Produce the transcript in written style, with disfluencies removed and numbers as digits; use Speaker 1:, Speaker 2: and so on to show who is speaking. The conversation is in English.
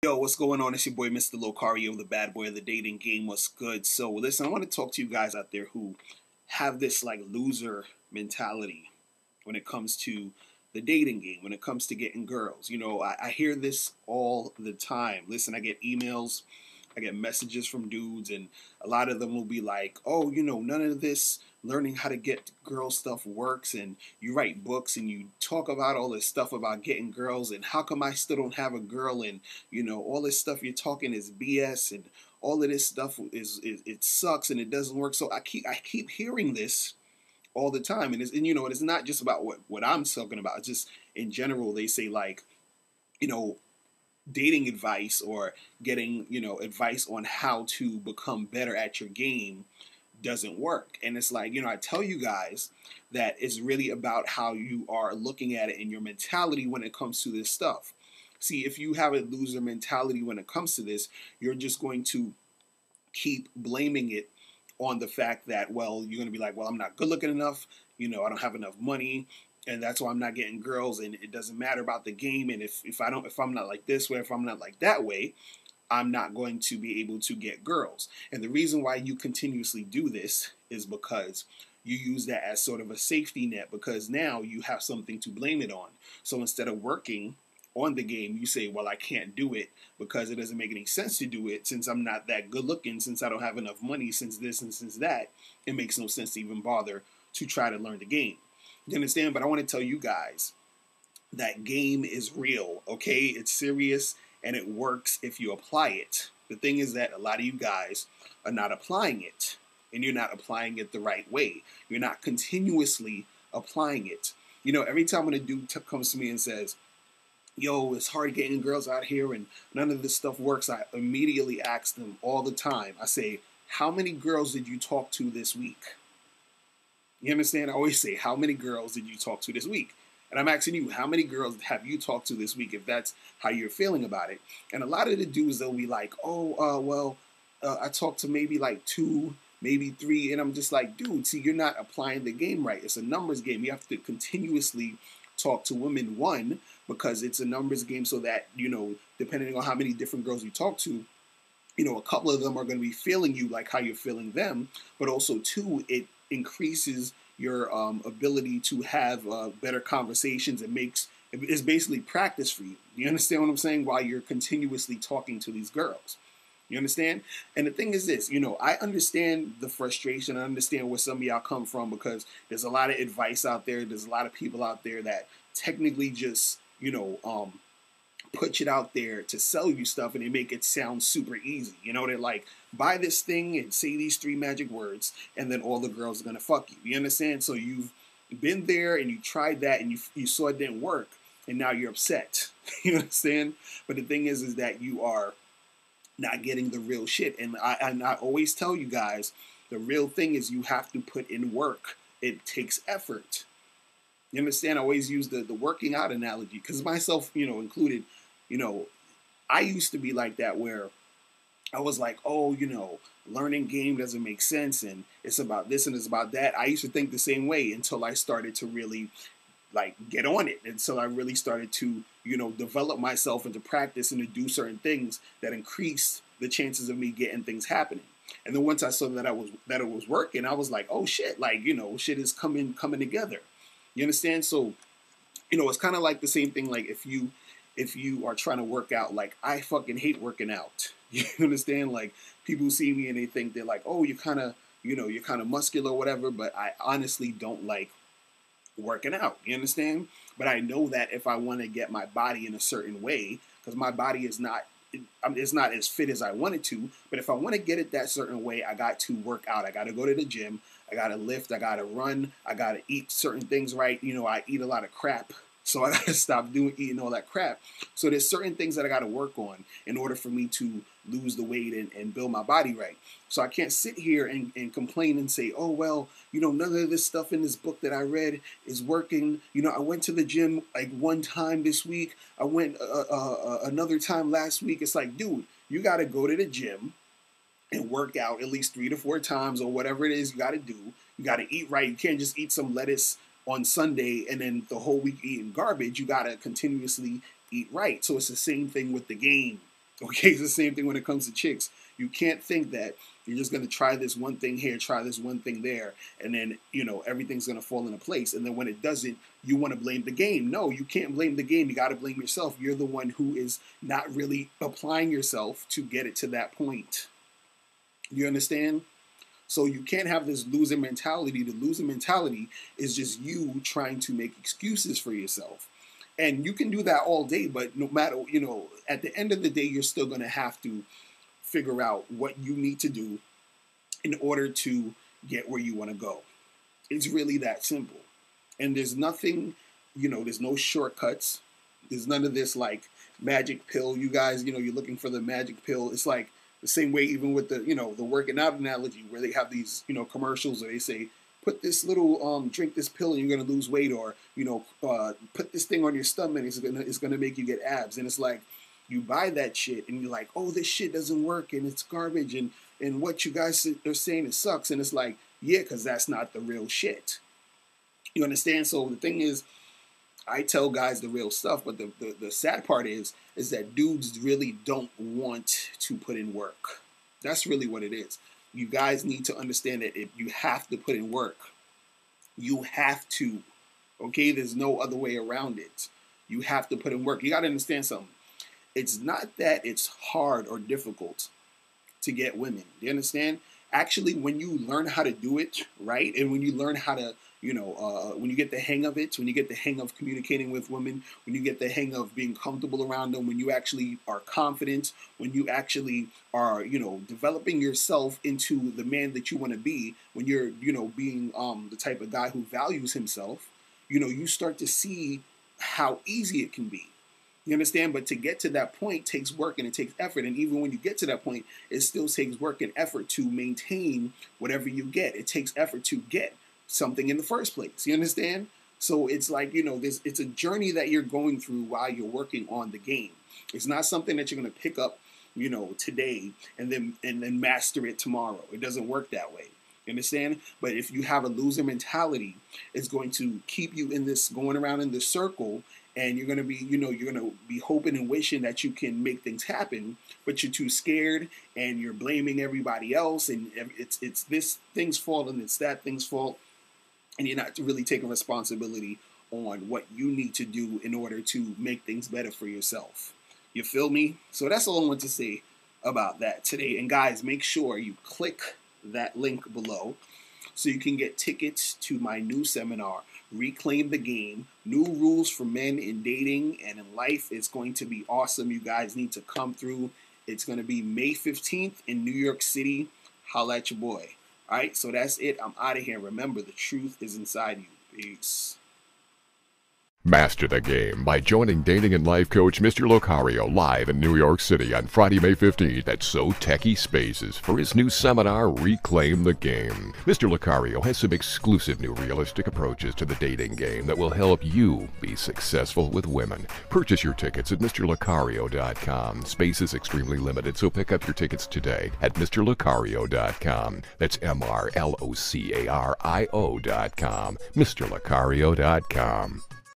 Speaker 1: Yo, what's going on? It's your boy, Mr. Locario, the bad boy of the dating game. What's good? So, listen, I want to talk to you guys out there who have this like loser mentality when it comes to the dating game, when it comes to getting girls. I hear this all the time. Listen, I get emails, I get messages from dudes, and a lot of them will be like, oh, none of this learning how to get girl stuff works, and you write books and you talk about all this stuff about getting girls, and how come I still don't have a girl, and all this stuff you're talking is BS, and all of this stuff is it sucks and it doesn't work. So I keep hearing this all the time, and it's not just about what I'm talking about. It's just in general. They say like, you know dating advice or getting advice on how to become better at your game doesn't work. And it's like, I tell you guys that it's really about how you are looking at it and your mentality when it comes to this stuff. See, if you have a loser mentality when it comes to this, you're just going to keep blaming it on the fact that, well, you're going to be like, well, I'm not good looking enough, I don't have enough money, and that's why I'm not getting girls, and it doesn't matter about the game, and if I'm not like this way, if I'm not like that way, I'm not going to be able to get girls. And the reason why you continuously do this is because you use that as sort of a safety net, because now you have something to blame it on. So instead of working on the game, you say, well, I can't do it because it doesn't make any sense to do it since I'm not that good looking, since I don't have enough money, since this and since that. It makes no sense to even bother to try to learn the game. You understand? But I want to tell you guys that game is real, okay? It's serious and it works if you apply it. The thing is that a lot of you guys are not applying it, and you're not applying it the right way. You're not continuously applying it. Every time when a dude comes to me and says, yo, it's hard getting girls out here and none of this stuff works, I immediately ask them all the time. I say, how many girls did you talk to this week? You understand? I always say, how many girls did you talk to this week? And I'm asking you, how many girls have you talked to this week, if that's how you're feeling about it? And a lot of the dudes, they'll be like, I talked to maybe like 2, maybe 3. And I'm just like, dude, see, you're not applying the game right. It's a numbers game. You have to continuously talk to women, one, because it's a numbers game, so that, depending on how many different girls you talk to, a couple of them are going to be feeling you like how you're feeling them. But also, two, it increases your ability to have better conversations. It's basically practice for you. You understand what I'm saying? While you're continuously talking to these girls. You understand? And the thing is this, I understand the frustration. I understand where some of y'all come from, because there's a lot of advice out there. There's a lot of people out there that technically just, put it out there to sell you stuff, and they make it sound super easy. They're like, buy this thing and say these 3 magic words, and then all the girls are going to fuck you. You understand? So you've been there and you tried that and you saw it didn't work, and now you're upset. You understand? But the thing is that you are not getting the real shit. And I always tell you guys, the real thing is you have to put in work. It takes effort. You understand? I always use the working out analogy, because myself, included, I used to be like that, where I was like, oh, learning game doesn't make sense, and it's about this and it's about that. I used to think the same way until I started to really like get on it. And so I really started to, develop myself into practice and to do certain things that increased the chances of me getting things happening. And then once I saw that it was working, I was like, oh shit, like, shit is coming together. You understand? So, it's kind of like the same thing. Like if you are trying to work out, like I fucking hate working out. You understand? Like people see me and they think they're like, oh, you're kind of muscular or whatever, but I honestly don't like working out. You understand? But I know that if I want to get my body in a certain way, because my body is not, it's not as fit as I want it to, but if I want to get it that certain way, I got to work out. I got to go to the gym. I got to lift. I got to run. I got to eat certain things right. I eat a lot of crap. So I got to stop eating all that crap. So there's certain things that I got to work on in order for me to lose the weight and build my body right. So I can't sit here and complain and say, oh, well, none of this stuff in this book that I read is working. I went to the gym like 1 time this week. I went another time last week. It's like, dude, you got to go to the gym and work out at least 3 to 4 times or whatever it is you got to do. You got to eat right. You can't just eat some lettuce on Sunday and then the whole week eating garbage. You got to continuously eat right. So it's the same thing with the game. Okay, it's the same thing when it comes to chicks. You can't think that you're just going to try this one thing here, try this one thing there, and then, everything's going to fall into place. And then when it doesn't, you want to blame the game. No, you can't blame the game. You got to blame yourself. You're the one who is not really applying yourself to get it to that point. You understand? So you can't have this loser mentality. The loser mentality is just you trying to make excuses for yourself. And you can do that all day, but no matter, at the end of the day, you're still going to have to figure out what you need to do in order to get where you want to go. It's really that simple. And there's nothing, there's no shortcuts. There's none of this like magic pill. You guys, you're looking for the magic pill. It's like the same way even with the, the working out analogy where they have these, commercials where they say, put this little, drink this pill and you're going to lose weight, or, put this thing on your stomach and it's going to make you get abs. And it's like, you buy that shit and you're like, oh, this shit doesn't work and it's garbage and what you guys are saying, it sucks. And it's like, yeah, because that's not the real shit. You understand? So the thing is, I tell guys the real stuff, but the sad part is that dudes really don't want to put in work. That's really what it is. You guys need to understand that if you have to put in work. You have to. Okay? There's no other way around it. You have to put in work. You got to understand something. It's not that it's hard or difficult to get women. Do you understand? Actually, when you learn how to do it, right, and when you learn how to, when you get the hang of it, when you get the hang of communicating with women, when you get the hang of being comfortable around them, when you actually are confident, when you actually are, developing yourself into the man that you want to be, when you're, being the type of guy who values himself, you start to see how easy it can be. You understand? But to get to that point takes work and it takes effort. And even when you get to that point, it still takes work and effort to maintain whatever you get. It takes effort to get something in the first place. You understand? So it's like, it's a journey that you're going through while you're working on the game. It's not something that you're going to pick up, today and then master it tomorrow. It doesn't work that way. You understand? But if you have a loser mentality, it's going to keep you in this, going around in this circle. And you're going to be, you're going to be hoping and wishing that you can make things happen, but you're too scared and you're blaming everybody else. And it's this thing's fault and it's that thing's fault. And you're not really taking responsibility on what you need to do in order to make things better for yourself. You feel me? So that's all I want to say about that today. And guys, make sure you click that link below so you can get tickets to my new seminar, Reclaim the Game, New Rules for Men in Dating and in Life. It's going to be awesome. You guys need to come through. It's going to be May 15th in New York City. Holla at your boy. All right, so that's it. I'm out of here. Remember, the truth is inside you. Peace.
Speaker 2: Master the game by joining dating and life coach Mr. Locario live in New York City on Friday, May 15th at So Techie Spaces for his new seminar, Reclaim the Game. Mr. Locario has some exclusive new realistic approaches to the dating game that will help you be successful with women. Purchase your tickets at MrLocario.com. Space is extremely limited, so pick up your tickets today at MrLocario.com. That's MrLocario.com. MrLocario.com.